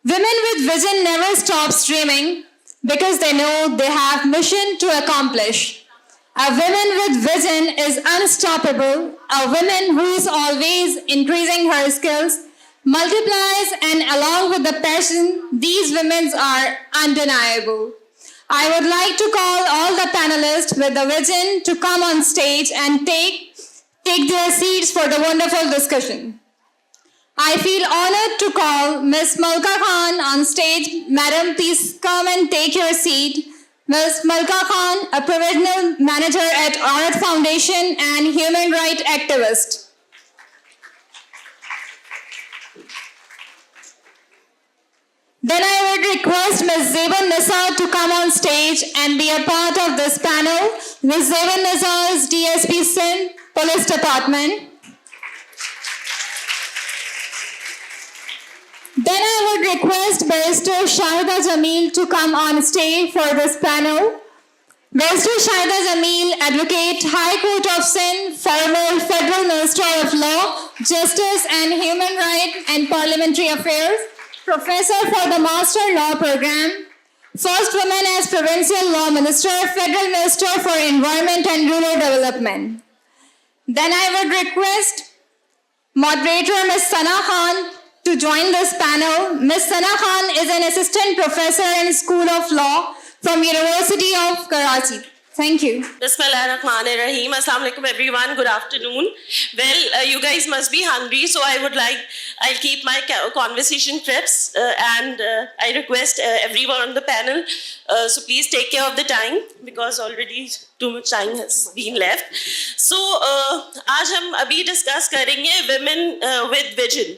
Women with vision never stop dreaming because they know they have mission to accomplish. A woman with vision is unstoppable. A woman who is always increasing her skills, multiplies, and along with the passion, these women are undeniable. I would like to call all the panelists with the vision to come on stage and take their seats for the wonderful discussion. I feel honored to call Ms. Malka Khan on stage. Madam, please come and take your seat. Ms. Malka Khan, a provisional manager at Aurat Foundation and human rights activist. Then I would request Ms. Zeba Nisa to come on stage and be a part of this panel. Ms. Zeba Nisa is DSP Sindh Police Department. Then I would request Barrister Shahida Jamil to come on stage for this panel. Barrister Shahida Jamil, Advocate, High Court of Sindh, former Federal Minister of Law, Justice and Human Rights and Parliamentary Affairs, Professor for the Master Law Program, first woman as Provincial Law Minister, Federal Minister for Environment and Rural Development. Then I would request Moderator Ms. Sana Khan to join this panel. Ms. Sana Khan is an Assistant Professor in School of Law from University of Karachi. Thank you. Bismillahirrahmanirrahim. Assalamu alaikum everyone. Good afternoon. Well, you guys must be hungry, so I'll keep my conversation crisp and I request everyone on the panel, so please take care of the time because already too much time has been left. So, aaj hum abhi discuss karenge women with vision.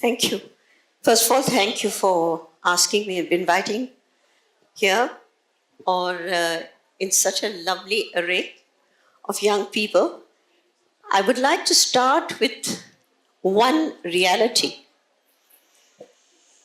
Thank you. First of all, thank you for asking me and inviting here, or in such a lovely array of young people. I would like to start with one reality.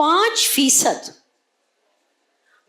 5%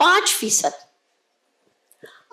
5%.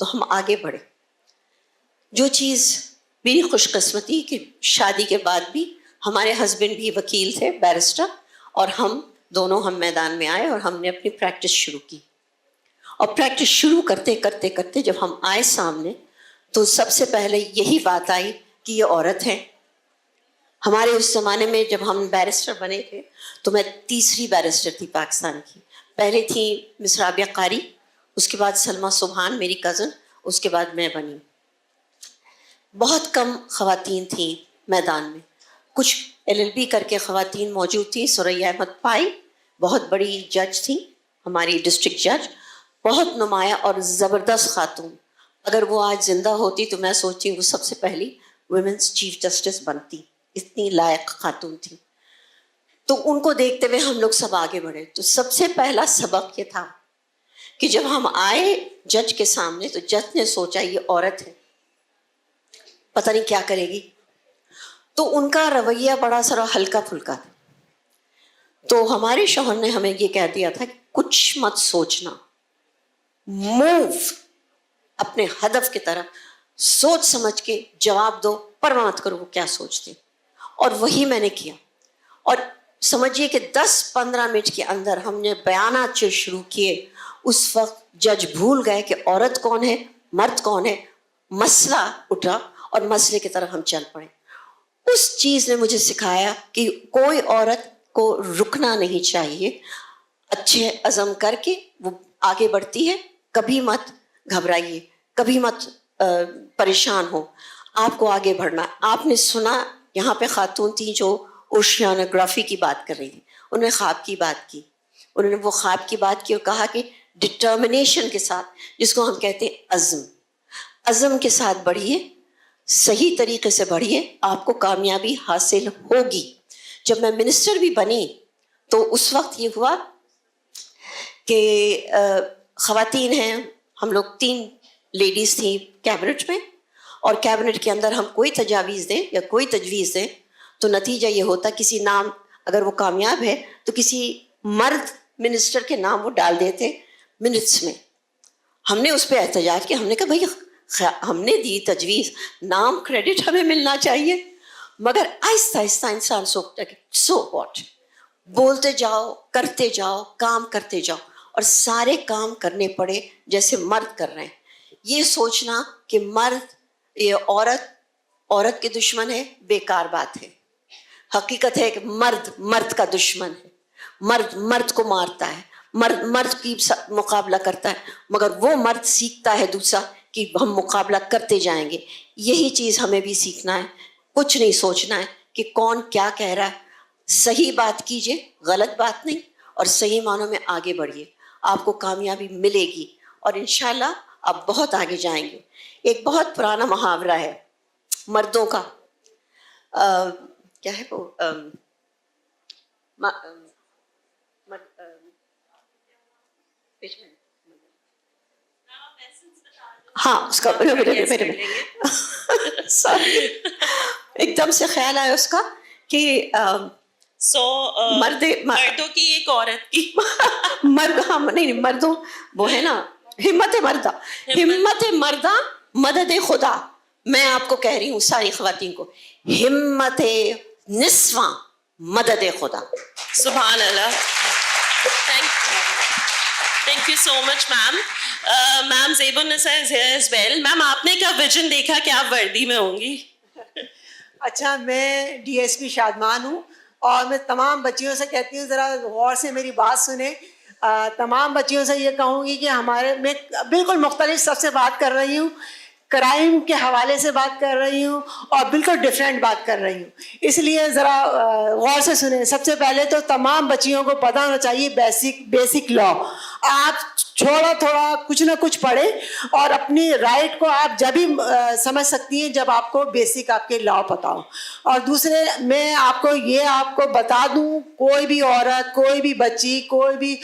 تو ہم آگے بڑھے. جو چیز میری خوش قسمتی کہ شادی کے بعد بھی ہمارے ہسبینڈ بھی وکیل تھے, بیرسٹر, اور ہم دونوں میدان میں آئے اور ہم نے اپنی پریکٹس شروع کی. اور پریکٹس شروع کرتے کرتے کرتے جب ہم آئے سامنے تو سب سے پہلے یہی بات آئی کہ یہ عورت ہے. ہمارے اس زمانے میں جب ہم بیرسٹر بنے تھے تو میں تیسری بیرسٹر تھی پاکستان کی. پہلے تھی مس رابعہ قاری, اس کے بعد سلمیٰ سبحان میری کزن, اس کے بعد میں بنی. بہت کم خواتین تھیں میدان میں. کچھ LLB کر کے خواتین موجود تھیں. ثریا احمد پائی بہت بڑی جج تھیں, ہماری ڈسٹرکٹ جج, بہت نمایاں اور زبردست خاتون. اگر وہ آج زندہ ہوتی تو میں سوچتی ہوں وہ سب سے پہلی ویمنس چیف جسٹس بنتی, اتنی لائق خاتون تھی. تو ان کو دیکھتے ہوئے ہم لوگ سب آگے بڑھے. تو سب سے پہلا سبق یہ تھا کہ جب ہم آئے جج کے سامنے تو جج نے سوچا یہ عورت ہے, پتہ نہیں کیا کرے گی. تو ان کا رویہ بڑا سارا ہلکا پھلکا تھا. تو ہمارے شوہر نے ہمیں یہ کہہ دیا تھا کہ کچھ مت سوچنا, موو اپنے ہدف کی طرف, سوچ سمجھ کے جواب دو, پرواہ مت کرو وہ کیا سوچتے. اور وہی میں نے کیا. اور سمجھیے کہ 10-15 منٹ کے اندر ہم نے بیانات جو شروع کیے, اس وقت جج بھول گئے کہ عورت کون ہے, مرد کون ہے. مسئلہ اٹھا اور مسئلے کی طرف ہم چل پڑے. اس چیز نے مجھے سکھایا کہ کوئی عورت کو رکنا نہیں چاہیے, اچھے عزم کر کے وہ آگے بڑھتی ہے. کبھی مت گھبرائیے, کبھی مت پریشان ہو, آپ کو آگے بڑھنا. آپ نے سنا یہاں پہ خاتون تھیں جو اوشیانوگرافی کی بات کر رہی تھی, انہوں نے خواب کی بات کی. انہوں نے وہ خواب کی بات کی اور کہا کہ ڈٹرمنیشن کے ساتھ, جس کو ہم کہتے ہیں عزم, عزم کے ساتھ بڑھیے, صحیح طریقے سے بڑھیے, آپ کو کامیابی حاصل ہوگی. جب میں منسٹر بھی بنی تو اس وقت یہ ہوا کہ خواتین ہیں, ہم لوگ 3 لیڈیز تھیں کیبنٹ میں, اور کیبنٹ کے اندر ہم کوئی تجاویز دیں یا کوئی تجویز دیں تو نتیجہ یہ ہوتا کسی نام اگر وہ کامیاب ہے تو کسی مرد منسٹر کے نام وہ ڈال دیتے منٹس میں. ہم نے اس پہ احتجاج کیا, ہم نے کہا بھائی ہم نے دی تجویز, نام کریڈٹ ہمیں ملنا چاہیے. مگر آہستہ آہستہ انسان سوچتا کہ سو واٹ, بولتے جاؤ, کرتے جاؤ, کام کرتے جاؤ, اور سارے کام کرنے پڑے جیسے مرد کر رہے ہیں. یہ سوچنا کہ مرد, یہ عورت کے دشمن ہے, بیکار بات ہے. حقیقت ہے کہ مرد کا دشمن ہے, مرد کو مارتا ہے, مرد کی مقابلہ کرتا ہے. مگر وہ مرد سیکھتا ہے دوسرا کہ ہم مقابلہ کرتے جائیں گے. یہی چیز ہمیں بھی سیکھنا ہے. کچھ نہیں سوچنا ہے کہ کون کیا کہہ رہا ہے, صحیح بات کیجیے, غلط بات نہیں, اور صحیح معنوں میں آگے بڑھیے, آپ کو کامیابی ملے گی اور انشاءاللہ آپ بہت آگے جائیں گے. ایک بہت پرانا محاورہ ہے مردوں کا, کیا ہے وہ, ہاں اس کا ایک دم سے خیال آیا اس کا کہ مردوں کی ایک عورت کی مرد, ہاں نہیں مردوں, وہ ہے نا ہمت مردہ مدد خدا. میں آپ کو کہہ رہی ہوں ساری خواتین کو, ہمت نسواں مدد خدا. سبحان اللہ. تھینک یو سو مچ میم. میم زیب النساء از ہیئر ایز ویل. میم آپ نے کیا ویژن دیکھا کہ آپ وردی میں ہوں گی؟ اچھا, میں DSP شادمان ہوں اور میں تمام بچیوں سے کہتی ہوں ذرا غور سے میری بات سنیں. تمام بچیوں سے یہ کہوں گی کہ میں بالکل مختلف سب سے بات کر رہی ہوں, کرائم کے حوالے سے بات کر رہی ہوں اور بالکل ڈفرینٹ بات کر رہی ہوں, اس لیے ذرا غور سے سنیں. سب سے پہلے تو تمام بچیوں کو پتہ ہونا چاہیے بیسک لا. آپ تھوڑا کچھ نہ کچھ پڑھیں اور اپنی رائٹ کو آپ جب ہی سمجھ سکتی ہیں جب آپ کو بیسک آپ کے لا پتہ ہو. اور دوسرے میں آپ کو بتا دوں, کوئی بھی عورت, کوئی بھی بچی, کوئی بھی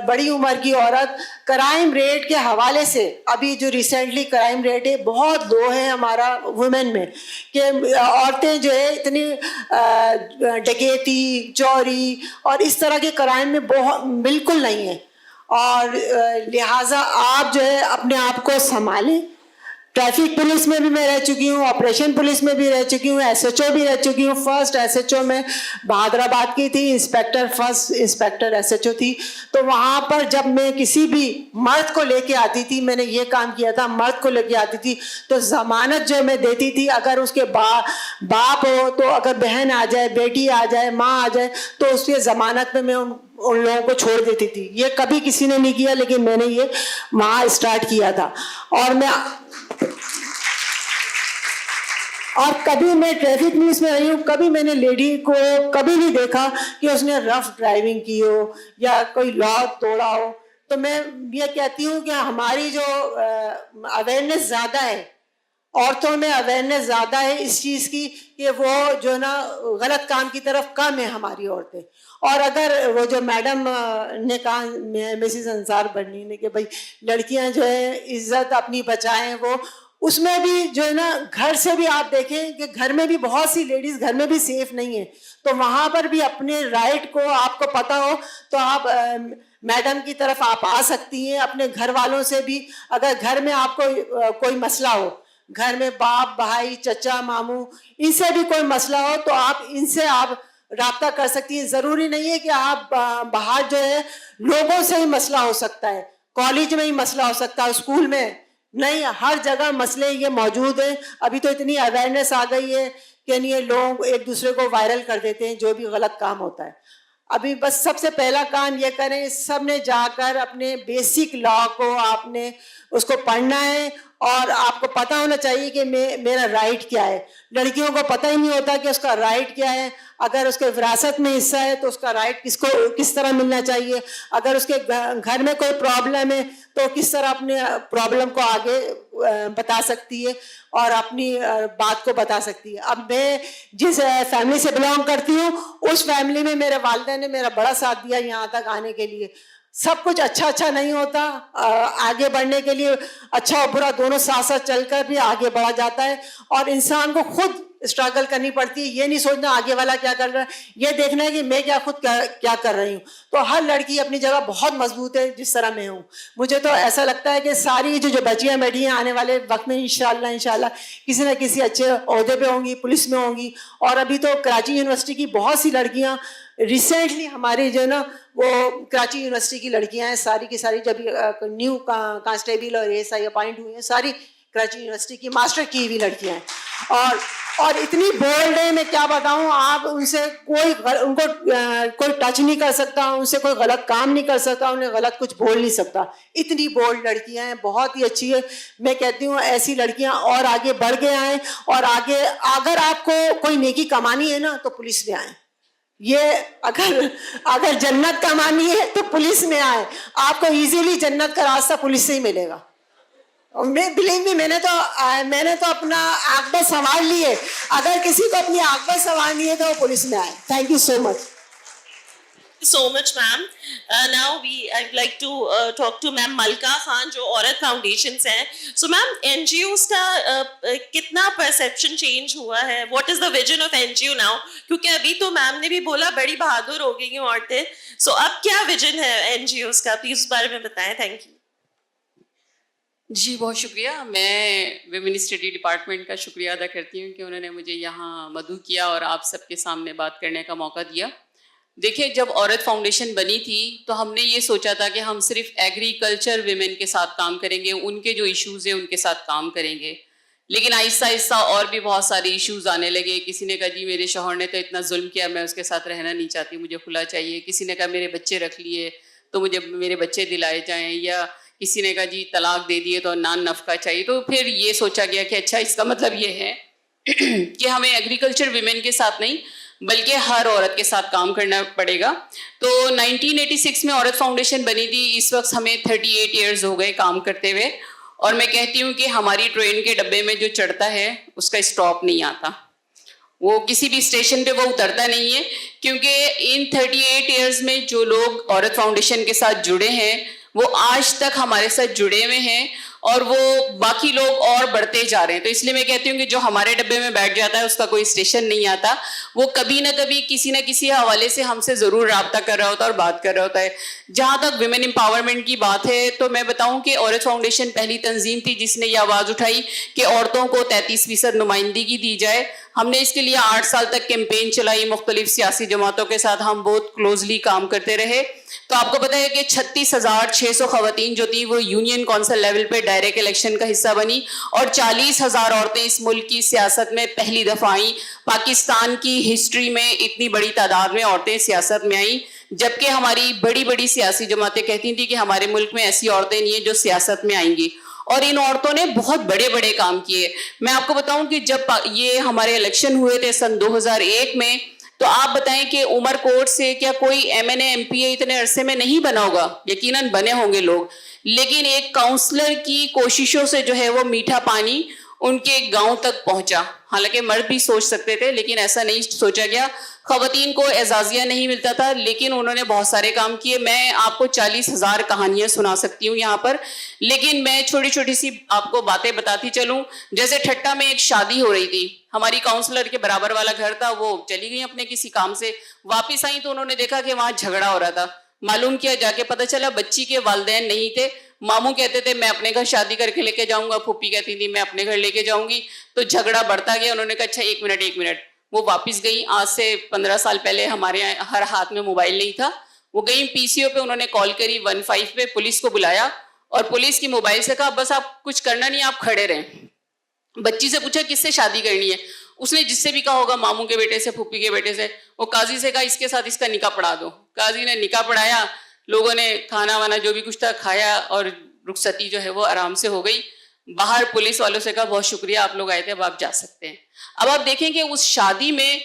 بڑی عمر کی عورت کرائم ریٹ کے حوالے سے, ابھی جو ریسنٹلی کرائم ریٹ ہے بہت لو ہے ہمارا وومن میں, کہ عورتیں جو ہے اتنی ڈکیتی, چوری اور اس طرح کے کرائم میں بالکل نہیں ہیں. اور لہٰذا آپ جو ہے اپنے آپ کو سنبھالیں. ٹریفک پولیس میں بھی میں رہ چکی ہوں, آپریشن پولیس میں بھی رہ چکی ہوں, ایس ایچ او بھی رہ چکی ہوں. فرسٹ ایس ایچ او میں بہادر آباد کی تھی, inspector first inspector S H O تھی. تو وہاں پر جب میں کسی بھی مرد کو لے کے آتی تھی, میں نے یہ کام کیا تھا, مرد کو لے کے آتی تھی تو ضمانت جو میں دیتی تھی, اگر اس کے باپ ہو تو اگر بہن آ جائے, بیٹی آ جائے, ماں آ جائے, تو اس کی ضمانت میں ان لوگوں کو چھوڑ دیتی تھی. یہ کبھی کسی نے نہیں کیا, لیکن میں نے یہ وہاں اسٹارٹ کیا تھا. اور کبھی میں ٹریفک پولیس میں رہی ہوں, کبھی میں نے لیڈی کو کبھی نہیں دیکھا کہ اس نے رف ڈرائیونگ کی ہو یا کوئی لا توڑا ہو. تو میں یہ کہتی ہوں کہ ہماری جو اویئرنیس زیادہ ہے, عورتوں میں اویئرنیس زیادہ ہے اس چیز کی کہ وہ جو ہے نا غلط کام کی طرف کم ہے ہماری عورتیں. اور اگر وہ جو میڈم نے کہا مسز انصار بنی نے کہ بھائی لڑکیاں جو ہے عزت اپنی بچائیں, وہ اس میں بھی جو ہے نا گھر سے بھی آپ دیکھیں کہ گھر میں بھی بہت سی لیڈیز گھر میں بھی سیف نہیں ہیں. تو وہاں پر بھی اپنے رائٹ کو آپ کو پتہ ہو تو آپ میڈم کی طرف آپ آ سکتی ہیں. اپنے گھر والوں سے بھی اگر گھر میں آپ کو کوئی مسئلہ ہو, گھر میں باپ بھائی چچا ماموں ان سے بھی کوئی مسئلہ ہو تو آپ ان سے آپ رابطہ کر سکتی ہیں. ضروری نہیں ہے کہ آپ باہر جو ہے لوگوں سے ہی مسئلہ ہو سکتا ہے, کالج میں ہی مسئلہ ہو سکتا ہے, اسکول میں نہیں, ہر جگہ مسئلے یہ موجود ہیں. ابھی تو اتنی اویئرنیس آ گئی ہے کہ یہ لوگ ایک دوسرے کو وائرل کر دیتے ہیں جو بھی غلط کام ہوتا ہے. ابھی بس سب سے پہلا کام یہ کریں, سب نے جا کر اپنے بیسک لا کو آپ نے اس کو پڑھنا ہے اور آپ کو پتہ ہونا چاہیے کہ میرا رائٹ کیا ہے. لڑکیوں کو پتہ ہی نہیں ہوتا کہ اس کا رائٹ کیا ہے. اگر اس کے وراثت میں حصہ ہے تو اس کا رائٹ کس طرح ملنا چاہیے. اگر اس کے گھر میں کوئی پرابلم ہے تو کس طرح اپنے پرابلم کو آگے بتا سکتی ہے اور اپنی بات کو بتا سکتی ہے. اب میں جس فیملی سے بلانگ کرتی ہوں اس فیملی میں میرے والدہ نے میرا بڑا ساتھ دیا یہاں تک آنے کے لیے. سب کچھ اچھا نہیں ہوتا, آگے بڑھنے کے لیے اچھا اور برا دونوں ساتھ ساتھ چل کر بھی آگے بڑھا جاتا ہے. اور انسان کو خود اسٹرگل کرنی پڑتی ہے, یہ نہیں سوچنا آگے والا کیا کر رہا ہے, یہ دیکھنا ہے کہ میں خود کیا کر رہی ہوں. تو ہر لڑکی اپنی جگہ بہت مضبوط ہے جس طرح میں ہوں. مجھے تو ایسا لگتا ہے کہ ساری جو بچیاں بیٹھی ہیں آنے والے وقت میں انشاءاللہ کسی نہ کسی اچھے عہدے پہ ہوں گی, پولیس میں ہوں گی. اور ابھی تو کراچی یونیورسٹی کی بہت سی لڑکیاں ریسنٹلی ہماری جو ہے نا وہ کراچی یونیورسٹی کی لڑکیاں ہیں ساری کی ساری, جب نیو کانسٹیبل اور ASI اپائنٹ ہوئی ہیں ساری کراچی یونیورسٹی کی ماسٹر کی ہوئی لڑکیاں ہیں. اور اتنی بولڈ ہے, میں کیا بتاؤں, آپ ان سے ان کو کوئی ٹچ نہیں کر سکتا, ان سے کوئی غلط کام نہیں کر سکتا, انہیں غلط کچھ بول نہیں سکتا. اتنی بولڈ لڑکیاں ہیں, بہت ہی اچھی ہے. میں کہتی ہوں ایسی لڑکیاں اور آگے بڑھ کے آئیں, اور آگے اگر آپ کو کوئی نیکی کمانی ہے نا تو پولیس میں آئیں. یہ اگر جنت کمانی ہے تو پولیس میں آئے, آپ کو ایزیلی جنت کا راستہ پولیس سے ہی ملے گا. بلیو می, میں نے تو اپنا عاقبت سنوار لی ہے. اگر کسی کو اپنی عاقبت سنوارنی ہے تو وہ پولیس میں آئے. Thank you so much. So much, ma'am. Now I'd like to talk to ma'am Malka Khan جو عورت فاؤنڈیشن ہیں. So ma'am, NGOs کا کتنا perception change ہوا ہے? What is the vision of NGO now? کیونکہ ابھی تو میم نے بھی بولا بڑی بہادر ہو گئی ہیں عورتیں. So اب کیا vision ہے NGOs کا, پلیز اس بارے میں بتائیں. Thank you. جی بہت شکریہ. میں ویمن اسٹڈی ڈپارٹمنٹ کا شکریہ ادا کرتی ہوں کہ انہوں نے مجھے یہاں مدعو کیا اور آپ سب کے سامنے بات کرنے کا موقع دیا. دیکھیں, جب عورت فاؤنڈیشن بنی تھی تو ہم نے یہ سوچا تھا کہ ہم صرف ایگریکلچر ویمن کے ساتھ کام کریں گے, ان کے جو ایشوز ہیں ان کے ساتھ کام کریں گے. لیکن آہستہ آہستہ اور بھی بہت سارے ایشوز آنے لگے. کسی نے کہا جی میرے شوہر نے تو اتنا ظلم کیا, میں اس کے ساتھ رہنا نہیں چاہتی, مجھے کھلا چاہیے. کسی نے کہا میرے بچے رکھ لیے تو مجھے میرے بچے دلائے جائیں, یا کسی نے کہا جی طلاق دے دیے تو نان نفقہ چاہیے. تو پھر یہ سوچا گیا کہ اچھا اس کا مطلب یہ ہے کہ ہمیں ایگریکلچر ویمن کے ساتھ نہیں بلکہ ہر عورت کے ساتھ کام کرنا پڑے گا. تو 1986 میں عورت فاؤنڈیشن بنی تھی. اس وقت ہمیں 38 ایئرز ہو گئے کام کرتے ہوئے, اور میں کہتی ہوں کہ ہماری ٹرین کے ڈبے میں جو چڑھتا ہے اس کا اسٹاپ نہیں آتا, وہ کسی بھی اسٹیشن پہ وہ اترتا نہیں ہے. کیونکہ ان 38 ایئرز میں جو لوگ عورت فاؤنڈیشن کے ساتھ جڑے ہیں وہ آج تک ہمارے ساتھ جڑے ہوئے ہیں, اور وہ باقی لوگ اور بڑھتے جا رہے ہیں. تو اس لیے میں کہتی ہوں کہ جو ہمارے ڈبے میں بیٹھ جاتا ہے اس کا کوئی اسٹیشن نہیں آتا, وہ کبھی نہ کبھی کسی نہ کسی حوالے سے ہم سے ضرور رابطہ کر رہا ہوتا ہے اور بات کر رہا ہوتا ہے. جہاں تک ویمن امپاورمنٹ کی بات ہے تو میں بتاؤں کہ عورت فاؤنڈیشن پہلی تنظیم تھی جس نے یہ آواز اٹھائی کہ عورتوں کو 33% نمائندگی دی جائے. ہم نے اس کے لیے 8 سال تک کیمپین چلائی, مختلف سیاسی جماعتوں کے ساتھ ہم بہت کلوزلی کام کرتے رہے. تو آپ کو پتہ ہے کہ 36,600 خواتین جو تھی وہ یونین کونسل لیول پہ ڈائریکٹ الیکشن کا حصہ بنی, اور 40,000 عورتیں اس ملک کی سیاست میں پہلی دفعہ آئیں. پاکستان کی ہسٹری میں اتنی بڑی تعداد میں عورتیں سیاست میں آئیں, جبکہ ہماری بڑی بڑی سیاسی جماعتیں کہتی تھیں کہ ہمارے ملک میں ایسی عورتیں نہیں ہیں جو سیاست میں آئیں گی, اور ان عورتوں نے بہت بڑے بڑے کام کیے. میں آپ کو بتاؤں کہ جب یہ ہمارے الیکشن ہوئے تھے سن 2001 میں, تو آپ بتائیں کہ عمر کوٹ سے کیا کوئی M N A M P A اتنے عرصے میں نہیں بنا ہوگا؟ یقیناً بنے ہوں گے لوگ, لیکن ایک کاؤنسلر کی کوششوں سے جو ہے وہ میٹھا پانی ان کے گاؤں تک پہنچا. حالانکہ مرد بھی سوچ سکتے تھے لیکن ایسا نہیں سوچا گیا. خواتین کو اعزازیہ نہیں ملتا تھا لیکن انہوں نے بہت سارے کام کیے. میں آپ کو 40,000 کہانیاں سنا سکتی ہوں یہاں پر, لیکن میں چھوٹی چھوٹی سی آپ کو باتیں بتاتی چلوں. جیسے ٹھٹا میں ایک شادی ہو رہی تھی, ہماری کاؤنسلر کے برابر والا گھر تھا, وہ چلی گئی اپنے کسی کام سے, واپس آئیں تو انہوں نے دیکھا کہ وہاں جھگڑا ہو رہا تھا. معلوم کیا جا کے پتہ چلا بچی کے والدین نہیں تھے. ماموں کہتے تھے میں اپنے گھر شادی کر کے لے کے جاؤں گا, پھوپھی کہتی تھی میں اپنے گھر لے کے جاؤں گی. تو جھگڑا بڑھتا گیا. انہوں نے کہا اچھا ایک منٹ. وہ واپس گئی. آج سے 15 سال پہلے ہمارے یہاں ہر ہاتھ میں موبائل نہیں تھا. وہ گئی پی سی او پہ, انہوں نے کال کری 15 پہ, پولیس کو بلایا اور پولیس کی موبائل سے کہا بس آپ کچھ کرنا نہیں, آپ کھڑے رہیں. بچی سے پوچھا کس سے شادی کرنی ہے؟ اس نے جس سے بھی کہا ہوگا, ماموں کے بیٹے سے, پھوپھی کے بیٹے سے. وہ قاضی سے کہا اس کے ساتھ اس کا نکاح پڑھا دو. قاضی نے نکاح پڑھایا, لوگوں نے کھانا وانا جو بھی کچھ تھا کھایا اور رخصتی جو ہے وہ آرام سے ہو گئی. باہر پولیس والوں سے کہا بہت شکریہ آپ لوگ آئے تھے, اب آپ جا سکتے ہیں. اب آپ دیکھیں کہ اس شادی میں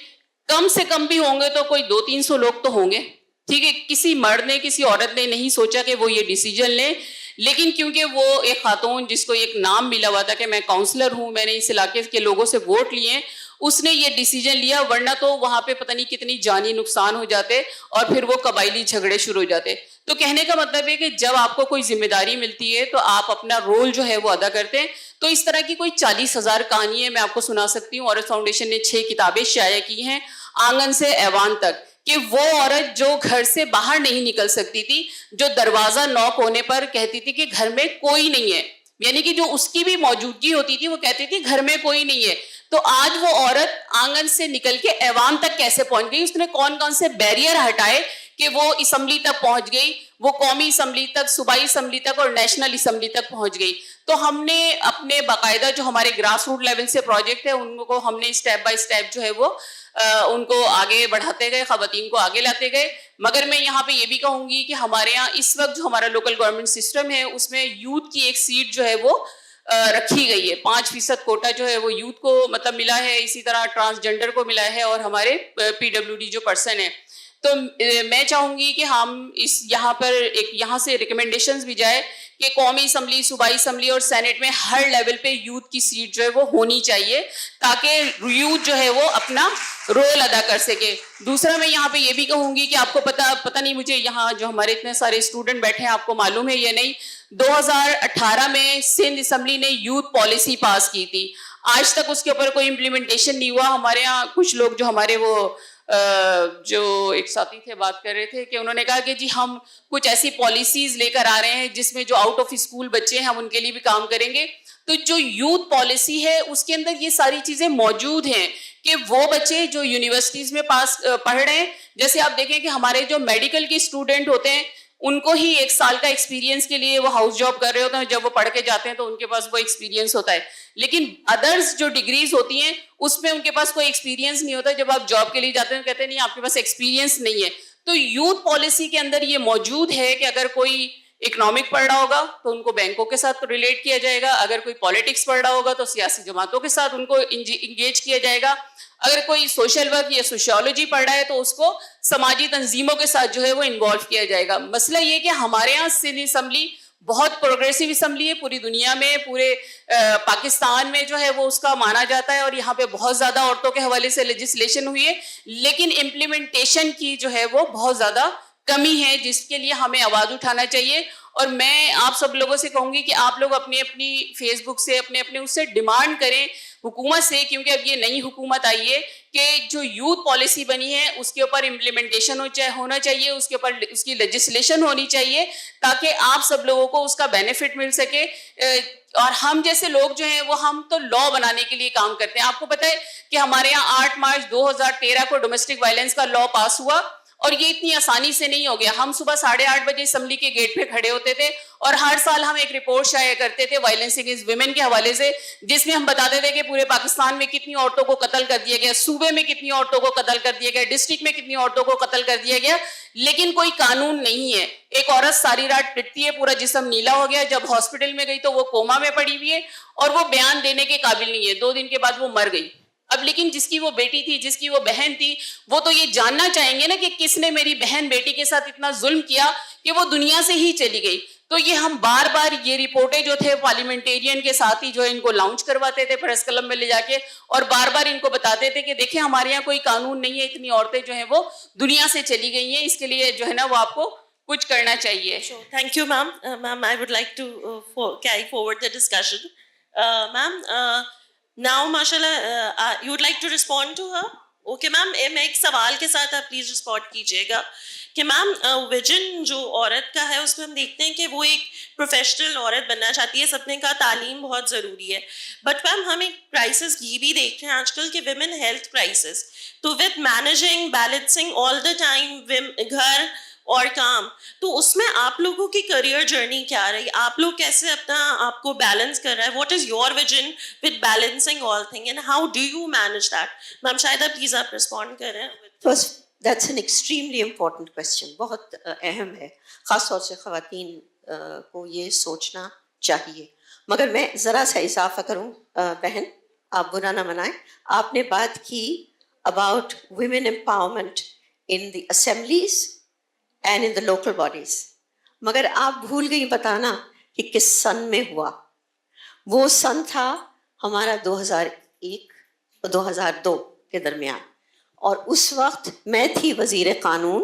کم سے کم بھی ہوں گے تو کوئی 200-300 لوگ تو ہوں گے. ٹھیک ہے, کسی مرد نے کسی عورت نے نہیں سوچا کہ وہ یہ ڈیسیجن لیں, لیکن کیونکہ وہ ایک خاتون جس کو ایک نام ملا ہوا تھا کہ میں کاؤنسلر ہوں, میں نے اس علاقے کے لوگوں سے ووٹ لیے, اس نے یہ ڈیسیجن لیا. ورنہ تو وہاں پہ پتہ نہیں کتنی جانی نقصان ہو جاتے اور پھر وہ قبائلی جھگڑے شروع ہو جاتے. تو کہنے کا مطلب ہے کہ جب آپ کو کوئی ذمہ داری ملتی ہے تو آپ اپنا رول جو ہے وہ ادا کرتے ہیں. تو اس طرح کی کوئی 40,000 کہانیاں میں آپ کو سنا سکتی ہوں. عورت فاؤنڈیشن نے 6 کتابیں شائع کی ہیں, آنگن سے ایوان تک, کہ وہ عورت جو گھر سے باہر نہیں نکل سکتی تھی, جو دروازہ نوک ہونے پر کہتی تھی کہ گھر میں کوئی نہیں ہے, یعنی کہ جو اس کی بھی موجودگی ہوتی تھی وہ کہتی تھی گھر میں کوئی نہیں ہے. تو آج وہ عورت آنگن سے نکل کے ایوان تک کیسے پہنچ گئی, اس نے کون کون سے بیریئر ہٹائے کہ وہ اسمبلی تک پہنچ گئی, وہ قومی اسمبلی تک, صوبائی اسمبلی تک اور نیشنل اسمبلی تک پہنچ گئی. تو ہم نے اپنے باقاعدہ جو ہمارے گراس روٹ لیول سے پروجیکٹ ہے ان کو ہم نے اسٹیپ بائی اسٹیپ جو ہے وہ ان کو آگے بڑھاتے گئے, خواتین کو آگے لاتے گئے. مگر میں یہاں پہ یہ بھی کہوں گی کہ ہمارے یہاں اس وقت جو ہمارا لوکل گورنمنٹ سسٹم ہے اس میں یوتھ کی ایک سیٹ جو ہے وہ رکھی گئی ہے. 5% کوٹا جو ہے وہ یوتھ کو مطلب ملا ہے, اسی طرح ٹرانسجینڈر کو ملا ہے, اور ہمارے پی ڈبلیو ڈی جو پرسن ہے. تو میں چاہوں گی کہ ہم اس یہاں پر ایک یہاں سے ریکمنڈیشنز بھی جائے کہ قومی اسمبلی, صوبائی اسمبلی اور سینٹ میں ہر لیول پہ یوتھ کی سیٹ جو ہے وہ ہونی چاہیے تاکہ یوتھ جو ہے وہ اپنا رول ادا کر سکے. دوسرا میں یہاں پہ یہ بھی کہوں گی کہ آپ کو پتہ نہیں, مجھے یہاں جو ہمارے اتنے سارے اسٹوڈنٹ بیٹھے ہیں آپ کو معلوم ہے یا نہیں, 2018 میں سندھ اسمبلی نے یوتھ پالیسی پاس کی تھی. آج تک اس کے اوپر کوئی امپلیمنٹیشن نہیں ہوا. ہمارے یہاں کچھ لوگ جو ہمارے وہ جو ایک ساتھی تھے بات کر رہے تھے کہ انہوں نے کہا کہ جی ہم کچھ ایسی پالیسیز لے کر آ رہے ہیں جس میں جو آؤٹ آف اسکول بچے ہیں ہم ان کے لیے بھی کام کریں گے. تو جو یوتھ پالیسی ہے اس کے اندر یہ ساری چیزیں موجود ہیں کہ وہ بچے جو یونیورسٹیز میں پڑھ رہے ہیں, جیسے آپ دیکھیں کہ ہمارے جو میڈیکل کے اسٹوڈنٹ ہوتے ہیں ان کو ہی 1 سال کا ایکسپیرینس کے لیے وہ ہاؤس جاب کر رہے ہوتے ہیں, جب وہ پڑھ کے جاتے ہیں تو ان کے پاس وہ ایکسپیرینس ہوتا ہے. لیکن ادرس جو ڈگریز ہوتی ہیں اس میں ان کے پاس کوئی ایکسپیرینس نہیں ہوتا. جب آپ جاب کے لیے جاتے ہیں کہتے ہیں نہیں آپ کے پاس ایکسپیرینس نہیں ہے. تو یوتھ پالیسی کے اندر یہ موجود ہے کہ اگر کوئی اکنامک پڑھ رہا ہوگا تو ان کو بینکوں کے ساتھ ریلیٹ کیا جائے گا, اگر کوئی پالیٹکس پڑھ رہا ہوگا تو سیاسی جماعتوں کے ساتھ ان کو انگیج کیا جائے گا, اگر کوئی سوشل ورک یا سوشیولوجی پڑھ رہا ہے تو اس کو سماجی تنظیموں کے ساتھ جو ہے وہ انوالو کیا جائے گا. مسئلہ یہ کہ ہمارے یہاں سندھ اسمبلی بہت پروگریسو اسمبلی ہے, پوری دنیا میں پورے پاکستان میں جو ہے وہ اس کا مانا جاتا ہے, اور یہاں پہ بہت زیادہ عورتوں کے حوالے سے لیجسلیشن ہوئی ہے, لیکن امپلیمنٹیشن کی جو ہے وہ بہت زیادہ کمی ہے, جس کے لیے ہمیں آواز اٹھانا چاہیے. اور میں آپ سب لوگوں سے کہوں گی کہ آپ لوگ اپنی اپنی فیس بک سے اپنے اس سے ڈیمانڈ کریں حکومت سے, کیونکہ اب یہ نئی حکومت آئی ہے, کہ جو یوتھ پالیسی بنی ہے اس کے اوپر امپلیمنٹیشن ہونا چاہیے, اس کے اوپر اس کی لیجسلیشن ہونی چاہیے, تاکہ آپ سب لوگوں کو اس کا بینیفٹ مل سکے. اور ہم جیسے لوگ جو ہیں وہ ہم تو لا بنانے کے لیے کام کرتے ہیں. آپ کو پتہ ہے کہ ہمارے یہاں 8 مارچ 2013 کو ڈومیسٹک وائلنس کا لا پاس ہوا, اور یہ اتنی آسانی سے نہیں ہو گیا. ہم صبح 8:30 بجے اسمبلی کے گیٹ پہ کھڑے ہوتے تھے, اور ہر سال ہم ایک رپورٹ شائع کرتے تھے وائلنس اگینسٹ ویمن کے حوالے سے, جس میں ہم بتاتے تھے کہ پورے پاکستان میں کتنی عورتوں کو قتل کر دیا گیا, صوبے میں کتنی عورتوں کو قتل کر دیا گیا, ڈسٹرکٹ میں کتنی عورتوں کو قتل کر دیا گیا, لیکن کوئی قانون نہیں ہے. ایک عورت ساری رات پٹتی ہے, پورا جسم نیلا ہو گیا, جب ہاسپٹل میں گئی تو وہ کوما میں پڑی ہوئی ہے, اور وہ بیان دینے کے قابل نہیں ہے, 2 دن کے بعد وہ مر گئی. اب لیکن جس کی وہ بیٹی تھی, جس کی وہ بہن تھی, وہ تو یہ جاننا چاہیں گے نا کہ کس نے میری بہن بیٹی کے ساتھ اتنا ظلم کیا کہ وہ دنیا سے ہی چلی گئی. تو یہ ہم بار بار یہ رپورٹیں جو تھے پارلیمنٹیرین کے ساتھ ہی جو ہے ان کو لانچ کرواتے تھے پریس کلب میں لے جا کے, اور بار بار ان کو بتاتے تھے کہ دیکھیں ہمارے یہاں کوئی قانون نہیں ہے, اتنی عورتیں جو ہیں وہ دنیا سے چلی گئی ہیں, اس کے لیے جو ہے نا وہ آپ کو کچھ کرنا چاہیے. Thank you, ma'am. Ma'am, I would like to carry forward the discussion. Ma'am, now, mashallah, you would like to respond to her? Okay, ma'am. میں ایک سوال کے ساتھ آپ پلیز رسپونڈ کیجیے گا کہ میم ویژن جو عورت کا ہے اس میں ہم دیکھتے ہیں کہ وہ ایک پروفیشنل عورت بننا چاہتی ہے. سب نے کہا تعلیم بہت ضروری ہے, بٹ میم ہم ایک کرائسس یہ بھی دیکھ رہے ہیں آج کل کہ ویمن ہیلتھ کرائسس. تو with managing balancing all the time گھر اور کام, تو اس میں آپ لوگوں کی کریئر جرنی کیا رہی, آپ لوگ کیسے اپنا آپ کو بیلنس کر رہے ہیں, what is your vision with balancing all thing and how do you manage that. Ma'am شاید پلیز آپ رسپونڈ کریں. First, that's an extremely important question. بہت اہم ہے, خاص طور سے خواتین کو یہ سوچنا چاہیے. مگر میں ذرا سا اضافہ کروں, بہن آپ برا نہ منائیں, آپ نے بات کی about women empowerment in the assemblies and in the local bodies. مگر آپ بھول گئی بتانا کہ کس سن میں ہوا. وہ سن تھا ہمارا 2001 اور 2002 کے درمیان, اور اس وقت میں تھی وزیر قانون,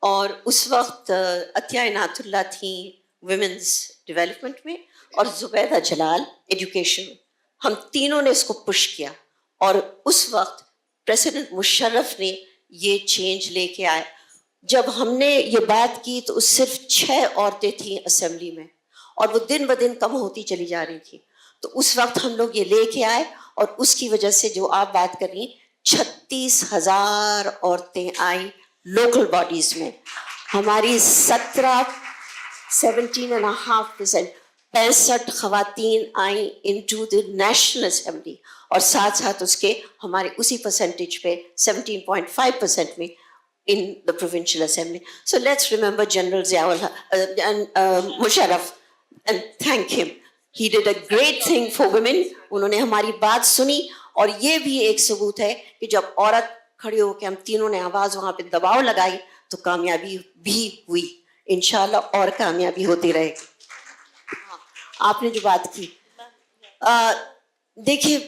اور اس وقت عطیہ عنایت اللہ تھیں ویمنز ڈیولپمنٹ میں, اور زبیدہ جلال ایجوکیشن میں. ہم تینوں نے اس کو پش کیا, اور اس وقت پریزیڈنٹ مشرف نے یہ چینج لے کے آئے. جب ہم نے یہ بات کی تو صرف 6 عورتیں تھیں اسمبلی میں, اور وہ دن بدن کم ہوتی چلی جا رہی تھی. تو اس وقت ہم لوگ یہ لے کے آئے, اور اس کی وجہ سے جو آپ بات کر رہی 36,000 عورتیں آئیں لوکل باڈیز میں. ہماری 17.5% 65 خواتین آئیں انٹو دی نیشنل اسمبلی, اور ساتھ ساتھ اس کے ہمارے اسی پرسنٹیج پہ 17.5% میں in the provincial assembly. So let's remember General Musharraf and thank him. He did a great thing for women. انہوں نے ہماری بات سنی, اور یہ بھی ایک ثبوت ہے کہ جب عورت کھڑی ہو کے ہم تینوں نے آواز وہاں پہ دباؤ لگائی تو کامیابی بھی ہوئی, انشاءاللہ اور کامیابی ہوتی رہے گی. آپ نے جو بات کی, دیکھیے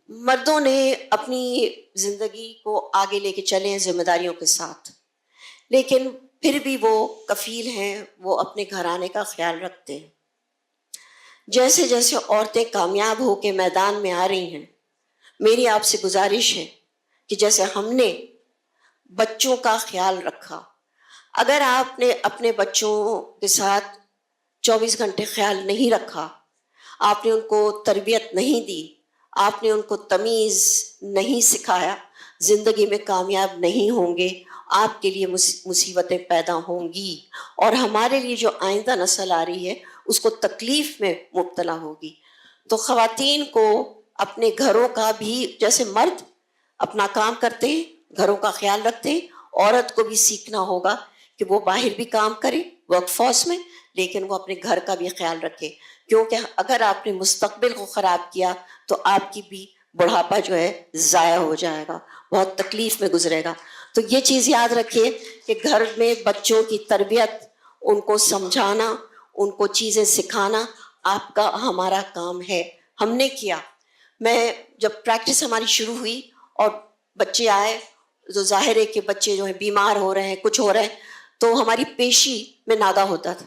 مردوں نے اپنی زندگی کو آگے لے کے چلے ہیں ذمہ داریوں کے ساتھ, لیکن پھر بھی وہ کفیل ہیں, وہ اپنے گھرانے کا خیال رکھتے ہیں. جیسے جیسے عورتیں کامیاب ہو کے میدان میں آ رہی ہیں, میری آپ سے گزارش ہے کہ جیسے ہم نے بچوں کا خیال رکھا, اگر آپ نے اپنے بچوں کے ساتھ 24 گھنٹے خیال نہیں رکھا, آپ نے ان کو تربیت نہیں دی, آپ نے ان کو تمیز نہیں سکھایا, زندگی میں کامیاب نہیں ہوں گے, آپ کے لیے مصیبتیں پیدا ہوں گی, اور ہمارے لیے جو آئندہ نسل آ رہی ہے اس کو تکلیف میں مبتلا ہوگی. تو خواتین کو اپنے گھروں کا بھی, جیسے مرد اپنا کام کرتے ہیں, گھروں کا خیال رکھتے ہیں, عورت کو بھی سیکھنا ہوگا کہ وہ باہر بھی کام کرے ورک فورس میں, لیکن وہ اپنے گھر کا بھی خیال رکھے, کیونکہ اگر آپ نے مستقبل کو خراب کیا تو آپ کی بھی بڑھاپا جو ہے ضائع ہو جائے گا, بہت تکلیف میں گزرے گا. تو یہ چیز یاد رکھیے کہ گھر میں بچوں کی تربیت, ان کو سمجھانا, ان کو چیزیں سکھانا آپ کا ہمارا کام ہے. ہم نے کیا. میں جب پریکٹس ہماری شروع ہوئی اور بچے آئے, تو ظاہر ہے کہ بچے جو ہیں بیمار ہو رہے ہیں, کچھ ہو رہے ہیں, تو ہماری پیشی میں نادا ہوتا تھا,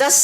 10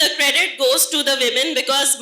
The credit goes to the women because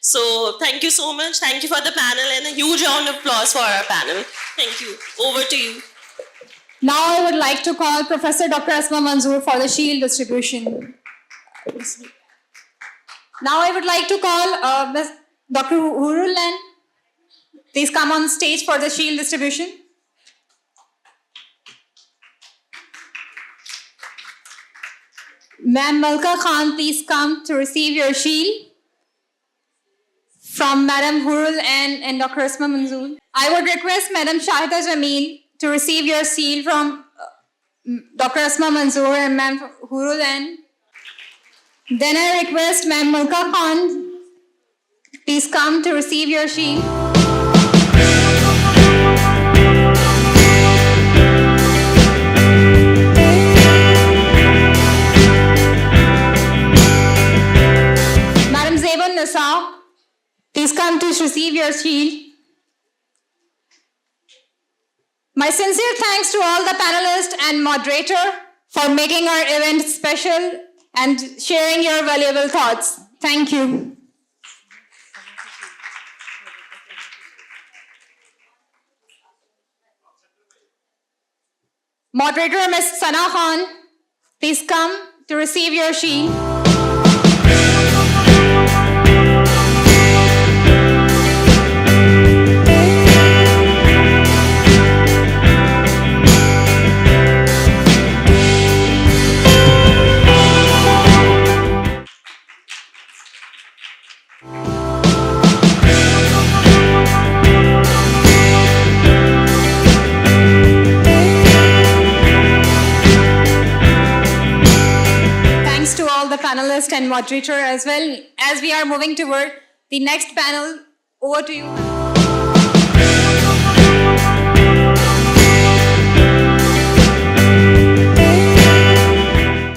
So thank you so much. Thank you for the panel and a huge round of applause for our panel. Thank you. Over to you. Now I would like to call Professor Dr. Asma Manzoor for the shield distribution. Now I would like to call Ms. Dr. Hurul Lan. Please come on stage for the shield distribution. Ma'am Malka Khan, please come to receive your shield from Madam Hurul and Dr. Asma Manzoor. I would request Madam Shahida Jameel to receive your seal from Dr. Asma Manzoor and Ma'am Hurul Lan. Then I request Ma'am Malka Khan, please come to receive your shield. Madam Zebun Nisa, please come to receive your shield. My sincere thanks to all the panelists and moderator for making our event special and sharing your valuable thoughts. Thank you. Moderator Ms. Sana Khan, please come to receive your shield. Panelist and moderator as well. As we are moving toward the next panel, over to you.